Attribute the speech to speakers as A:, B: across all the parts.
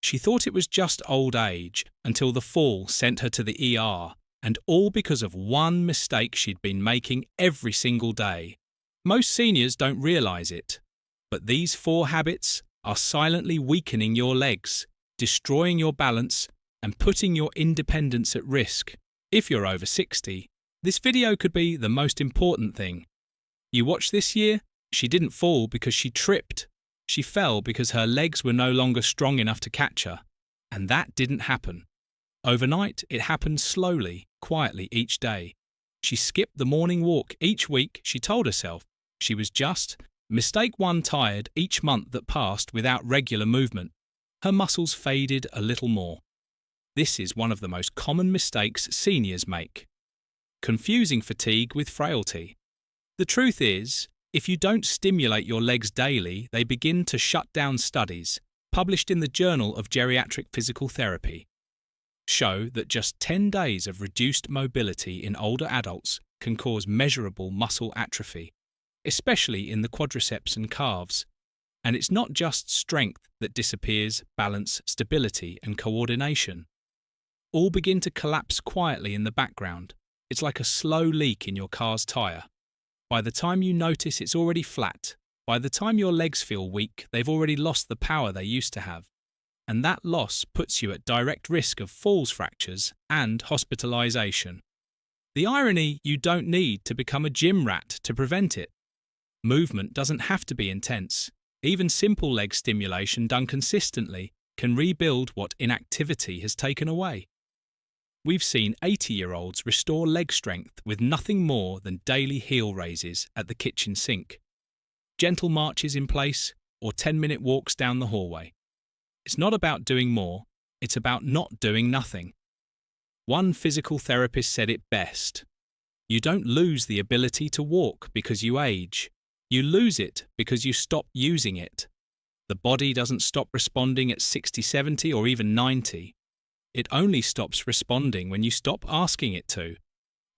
A: She thought it was just old age until the fall sent her to the ER, and all because of one mistake she'd been making every single day. Most seniors don't realise it, but these 4 habits are silently weakening your legs, destroying your balance, and putting your independence at risk. If you're over 60, this video could be the most important thing. You watch this year, she didn't fall because she tripped. She fell because her legs were no longer strong enough to catch her. And that didn't happen. Overnight, it happened slowly, quietly each day. She skipped the morning walk each week, she told herself. She was just mistake 1 tired each month that passed without regular movement. Her muscles faded a little more. This is one of the most common mistakes seniors make. Confusing fatigue with frailty. The truth is, if you don't stimulate your legs daily, they begin to shut down. Studies, published in the Journal of Geriatric Physical Therapy, show that just 10 days of reduced mobility in older adults can cause measurable muscle atrophy, especially in the quadriceps and calves. And it's not just strength that disappears, balance, stability, and coordination. All begin to collapse quietly in the background. It's like a slow leak in your car's tyre. By the time you notice, it's already flat. By the time your legs feel weak, they've already lost the power they used to have. And that loss puts you at direct risk of falls, fractures, and hospitalisation. The irony, you don't need to become a gym rat to prevent it. Movement doesn't have to be intense. Even simple leg stimulation done consistently can rebuild what inactivity has taken away. We've seen 80-year-olds restore leg strength with nothing more than daily heel raises at the kitchen sink, gentle marches in place, or 10-minute walks down the hallway. It's not about doing more, it's about not doing nothing. One physical therapist said it best. You don't lose the ability to walk because you age. You lose it because you stop using it. The body doesn't stop responding at 60, 70, or even 90. It only stops responding when you stop asking it to.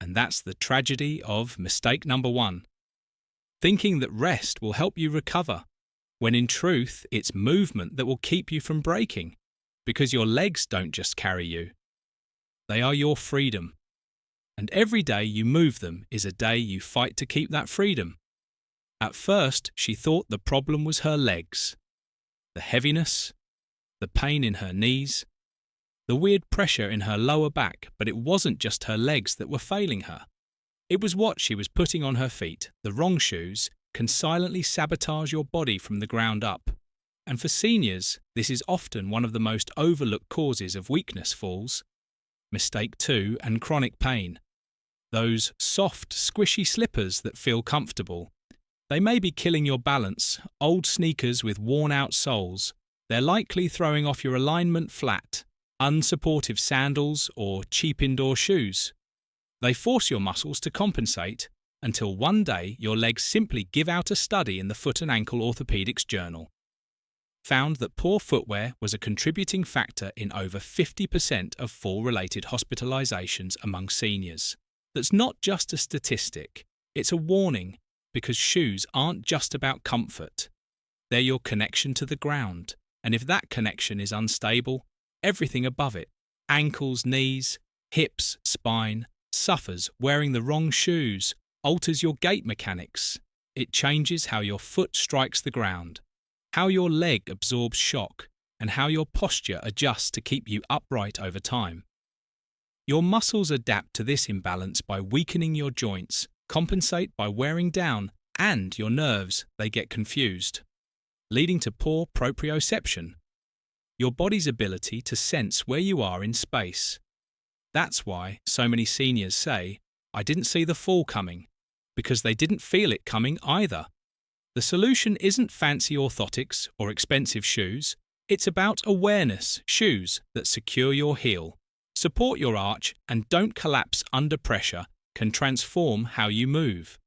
A: And that's the tragedy of mistake number 1. Thinking that rest will help you recover, when in truth it's movement that will keep you from breaking, because your legs don't just carry you. They are your freedom. And every day you move them is a day you fight to keep that freedom. At first, she thought the problem was her legs. The heaviness, the pain in her knees, the weird pressure in her lower back, but it wasn't just her legs that were failing her. It was what she was putting on her feet. The wrong shoes can silently sabotage your body from the ground up. And for seniors, this is often one of the most overlooked causes of weakness falls. Mistake 2 and chronic pain. Those soft, squishy slippers that feel comfortable. They may be killing your balance. Old sneakers with worn-out soles. They're likely throwing off your alignment flat. Unsupportive sandals or cheap indoor shoes. They force your muscles to compensate until one day your legs simply give out. A study in the Foot and Ankle Orthopedics Journal found that poor footwear was a contributing factor in over 50% of fall-related hospitalizations among seniors. That's not just a statistic, it's a warning, because shoes aren't just about comfort. They're your connection to the ground, and if that connection is unstable, everything above it, ankles, knees, hips, spine, suffers. Wearing the wrong shoes alters your gait mechanics. It changes how your foot strikes the ground, how your leg absorbs shock, and how your posture adjusts to keep you upright over time. Your muscles adapt to this imbalance by weakening your joints, compensate by wearing down, and your nerves, they get confused, leading to poor proprioception, your body's ability to sense where you are in space. That's why so many seniors say, "I didn't see the fall coming," because they didn't feel it coming either. The solution isn't fancy orthotics or expensive shoes. It's about awareness, shoes that secure your heel, support your arch, and don't collapse under pressure can transform how you move.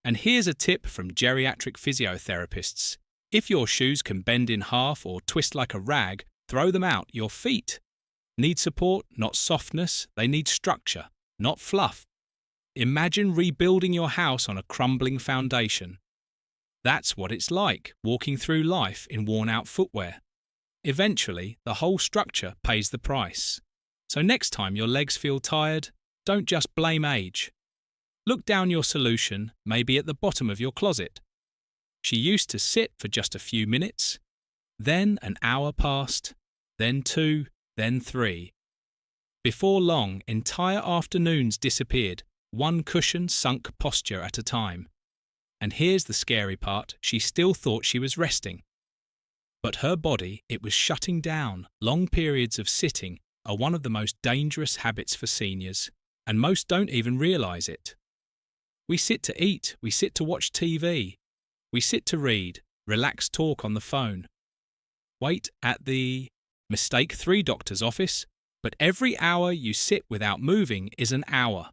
A: And here's a tip from geriatric physiotherapists. If your shoes can bend in half or twist like a rag, throw them out. Your feet need support, not softness. They need structure, not fluff. Imagine rebuilding your house on a crumbling foundation. That's what it's like walking through life in worn-out footwear. Eventually, the whole structure pays the price. So next time your legs feel tired, don't just blame age. Look down your solution, maybe at the bottom of your closet. She used to sit for just a few minutes, then an hour passed, then 2, then 3. Before long, entire afternoons disappeared, one cushion sunk posture at a time. And here's the scary part, she still thought she was resting. But her body, it was shutting down. Long periods of sitting are one of the most dangerous habits for seniors, and most don't even realise it. We sit to eat, we sit to watch TV, we sit to read, relax talk on the phone. Wait at the mistake 3 doctor's office, but every hour you sit without moving is an hour.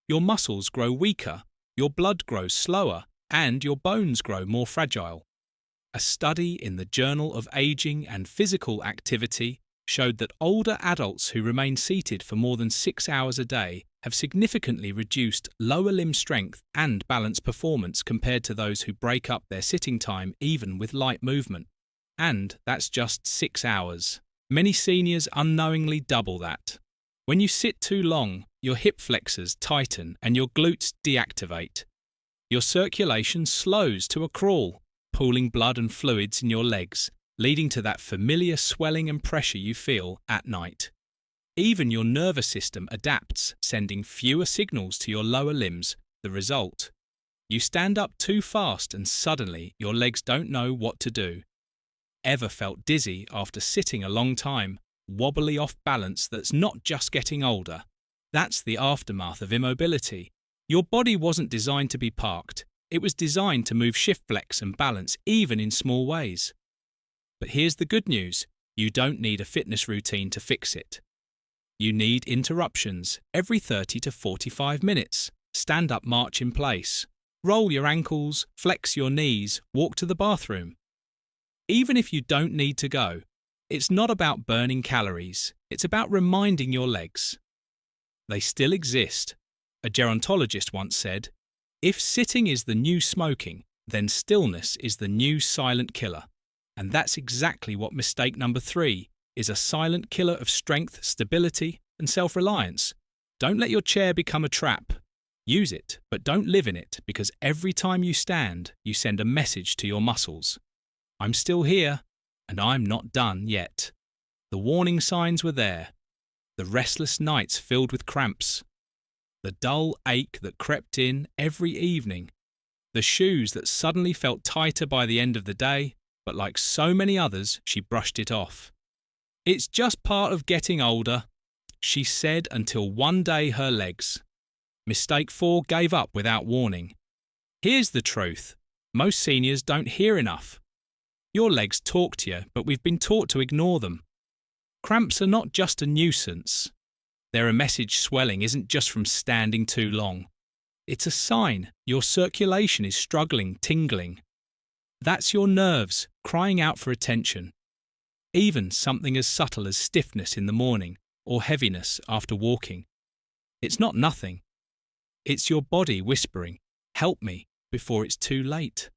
A: Your muscles grow weaker, your blood grows slower, and your bones grow more fragile. A study in the Journal of Aging and Physical Activity showed that older adults who remain seated for more than 6 hours a day have significantly reduced lower limb strength and balance performance compared to those who break up their sitting time even with light movement. And that's just 6 hours. Many seniors unknowingly double that. When you sit too long, your hip flexors tighten and your glutes deactivate. Your circulation slows to a crawl, pooling blood and fluids in your legs, leading to that familiar swelling and pressure you feel at night. Even your nervous system adapts, sending fewer signals to your lower limbs. The result? You stand up too fast and suddenly your legs don't know what to do. Ever felt dizzy after sitting a long time, wobbly off balance that's not just getting older? That's the aftermath of immobility. Your body wasn't designed to be parked. It was designed to move shift flex and balance even in small ways. But here's the good news. You don't need a fitness routine to fix it. You need interruptions every 30 to 45 minutes. Stand up march in place. Roll your ankles, flex your knees, walk to the bathroom. Even if you don't need to go, it's not about burning calories. It's about reminding your legs. They still exist. A gerontologist once said, "If sitting is the new smoking, then stillness is the new silent killer." And that's exactly what mistake number 3 is, a silent killer of strength, stability, and self-reliance. Don't let your chair become a trap. Use it, but don't live in it, because every time you stand, you send a message to your muscles. I'm still here, and I'm not done yet. The warning signs were there. The restless nights filled with cramps. The dull ache that crept in every evening. The shoes that suddenly felt tighter by the end of the day, but like so many others, she brushed it off. "It's just part of getting older," she said, until one day her legs. Mistake 4 gave up without warning. Here's the truth. Most seniors don't hear enough. Your legs talk to you, but we've been taught to ignore them. Cramps are not just a nuisance. They're a message. Swelling isn't just from standing too long. It's a sign your circulation is struggling, tingling. That's your nerves crying out for attention. Even something as subtle as stiffness in the morning or heaviness after walking. It's not nothing. It's your body whispering, "Help me," before it's too late.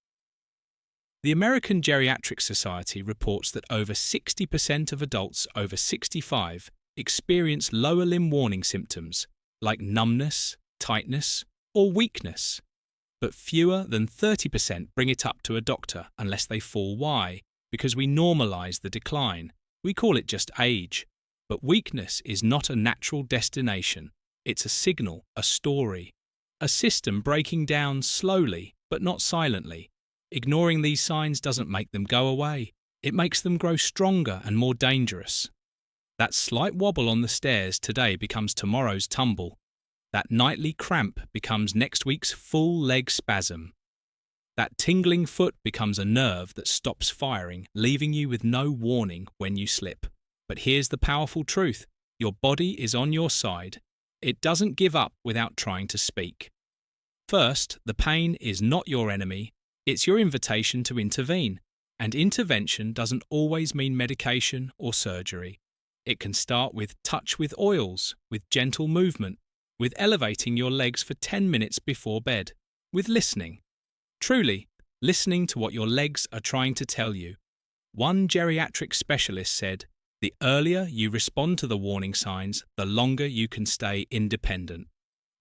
A: The American Geriatric Society reports that over 60% of adults over 65 experience lower limb warning symptoms like numbness, tightness, or weakness. But fewer than 30% bring it up to a doctor unless they fall. Why? Because we normalise the decline. We call it just age. But weakness is not a natural destination. It's a signal, a story. A system breaking down slowly, but not silently. Ignoring these signs doesn't make them go away. It makes them grow stronger and more dangerous. That slight wobble on the stairs today becomes tomorrow's tumble. That nightly cramp becomes next week's full leg spasm. That tingling foot becomes a nerve that stops firing, leaving you with no warning when you slip. But here's the powerful truth. Your body is on your side. It doesn't give up without trying to speak. First, the pain is not your enemy. It's your invitation to intervene. And intervention doesn't always mean medication or surgery. It can start with touch with oils, with gentle movement, with elevating your legs for 10 minutes before bed, with listening. Truly, listening to what your legs are trying to tell you. One geriatric specialist said, "The earlier you respond to the warning signs, the longer you can stay independent."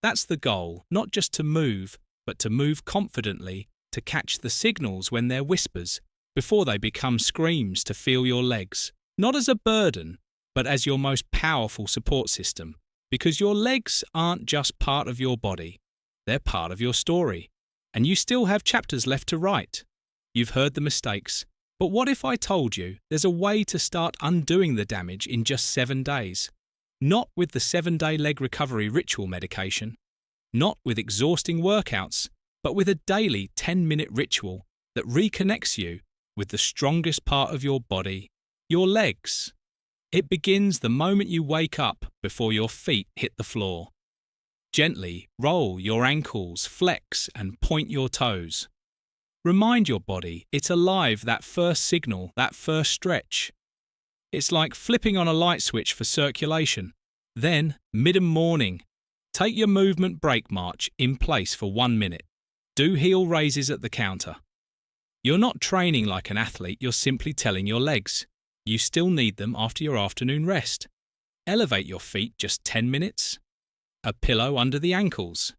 A: That's the goal, not just to move, but to move confidently, to catch the signals when they're whispers, before they become screams, to feel your legs, not as a burden, but as your most powerful support system. Because your legs aren't just part of your body, they're part of your story. And you still have chapters left to write. You've heard the mistakes, but what if I told you there's a way to start undoing the damage in just 7 days? Not with the 7-day leg recovery ritual medication, not with exhausting workouts, but with a daily 10-minute ritual that reconnects you with the strongest part of your body, your legs. It begins the moment you wake up before your feet hit the floor. Gently roll your ankles, flex and point your toes. Remind your body it's alive, that first signal, that first stretch. It's like flipping on a light switch for circulation. Then, mid-morning, take your movement break march in place for 1 minute. Do heel raises at the counter. You're not training like an athlete, you're simply telling your legs. You still need them after your afternoon rest. Elevate your feet just 10 minutes. A pillow under the ankles.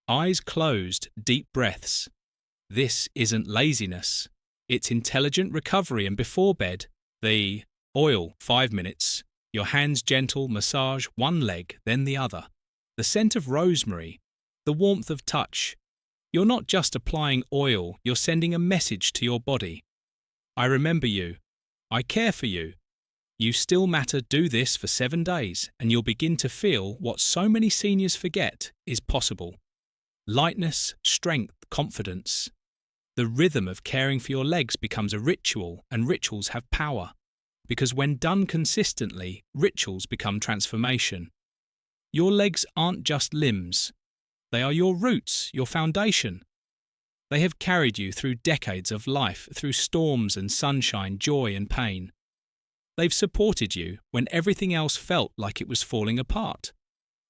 A: Eyes closed, deep breaths. This isn't laziness. It's intelligent recovery. And before bed, the oil, 5 minutes. Your hands gentle, massage one leg, then the other. The scent of rosemary, the warmth of touch. You're not just applying oil, you're sending a message to your body. I remember you. I care for you. You still matter. Do this for 7 days and you'll begin to feel what so many seniors forget is possible. Lightness, strength, confidence. The rhythm of caring for your legs becomes a ritual, and rituals have power. Because when done consistently, rituals become transformation. Your legs aren't just limbs. They are your roots, your foundation. They have carried you through decades of life, through storms and sunshine, joy and pain. They've supported you when everything else felt like it was falling apart.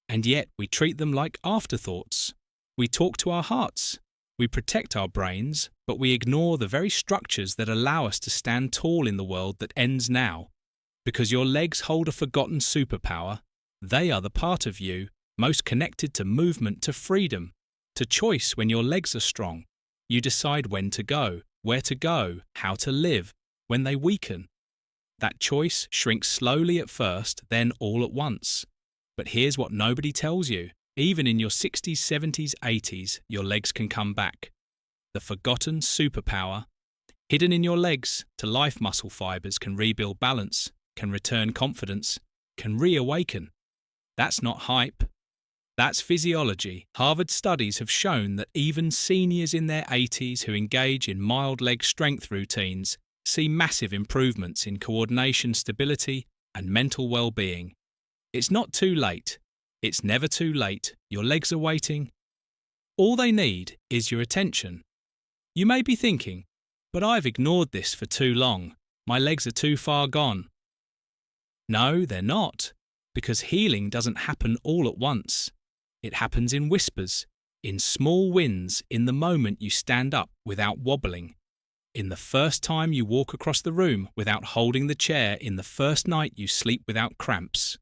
A: And yet we treat them like afterthoughts. We talk to our hearts. We protect our brains, but we ignore the very structures that allow us to stand tall in the world that ends now. Because your legs hold a forgotten superpower. They are the part of you most connected to movement, to freedom, to choice. When your legs are strong, you decide when to go, where to go, how to live. When they weaken, that choice shrinks slowly at first, then all at once. But here's what nobody tells you. Even in your 60s, 70s, 80s, your legs can come back. The forgotten superpower, hidden in your legs, to life muscle fibers, can rebuild balance, can return confidence, can reawaken. That's not hype. That's physiology. Harvard studies have shown that even seniors in their 80s who engage in mild leg strength routines see massive improvements in coordination, stability, and mental well-being. It's not too late. It's never too late. Your legs are waiting. All they need is your attention. You may be thinking, but I've ignored this for too long. My legs are too far gone. No, they're not, because healing doesn't happen all at once. It happens in whispers, in small wins, in the moment you stand up without wobbling, in the first time you walk across the room without holding the chair, in the first night you sleep without cramps.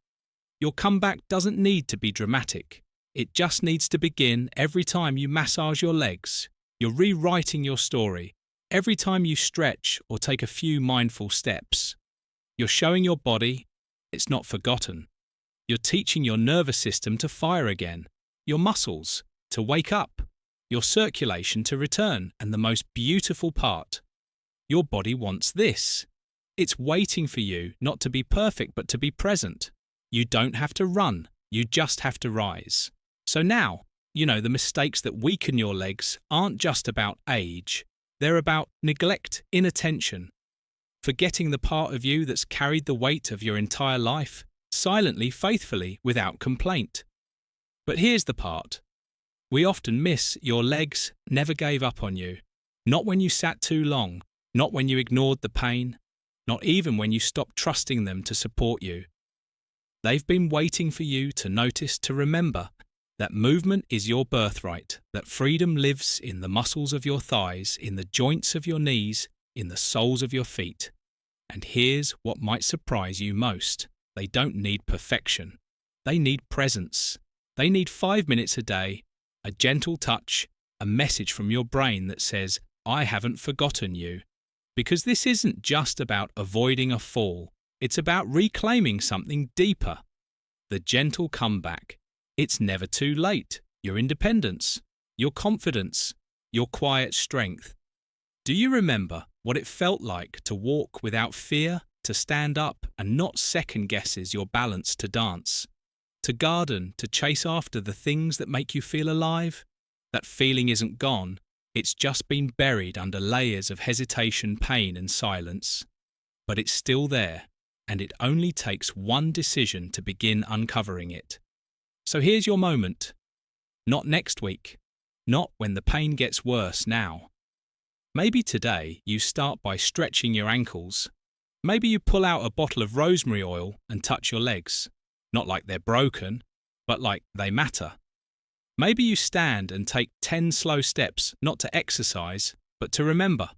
A: Your comeback doesn't need to be dramatic. It just needs to begin. Every time you massage your legs, you're rewriting your story. Every time you stretch or take a few mindful steps, you're showing your body it's not forgotten. You're teaching your nervous system to fire again, your muscles to wake up, your circulation to return, and the most beautiful part, your body wants this. It's waiting for you not to be perfect but to be present. You don't have to run, you just have to rise. So now, the mistakes that weaken your legs aren't just about age. They're about neglect, inattention, forgetting the part of you that's carried the weight of your entire life, silently, faithfully, without complaint. But here's the part. We often miss your legs never gave up on you. Not when you sat too long, not when you ignored the pain, not even when you stopped trusting them to support you. They've been waiting for you to notice, to remember that movement is your birthright, that freedom lives in the muscles of your thighs, in the joints of your knees, in the soles of your feet. And here's what might surprise you most. They don't need perfection. They need presence. They need 5 minutes a day, a gentle touch, a message from your brain that says, I haven't forgotten you. Because this isn't just about avoiding a fall. It's about reclaiming something deeper. The gentle comeback. It's never too late. Your independence, your confidence, your quiet strength. Do you remember what it felt like to walk without fear, to stand up and not second guesses your balance to dance? To garden, to chase after the things that make you feel alive? That feeling isn't gone, it's just been buried under layers of hesitation, pain and silence. But it's still there, and it only takes one decision to begin uncovering it. So here's your moment. Not next week, not when the pain gets worse now. Maybe today you start by stretching your ankles. Maybe you pull out a bottle of rosemary oil and touch your legs. Not like they're broken, but like they matter. Maybe you stand and take 10 slow steps, not to exercise, but to remember.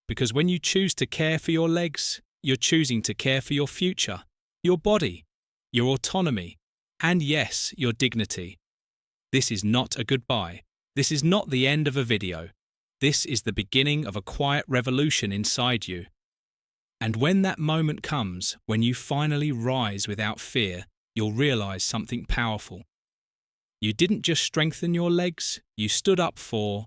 A: Because when you choose to care for your legs, you're choosing to care for your future, your body, your autonomy, and yes, your dignity. This is not a goodbye. This is not the end of a video. This is the beginning of a quiet revolution inside you. And when that moment comes, when you finally rise without fear, you'll realize something powerful. You didn't just strengthen your legs, you stood up for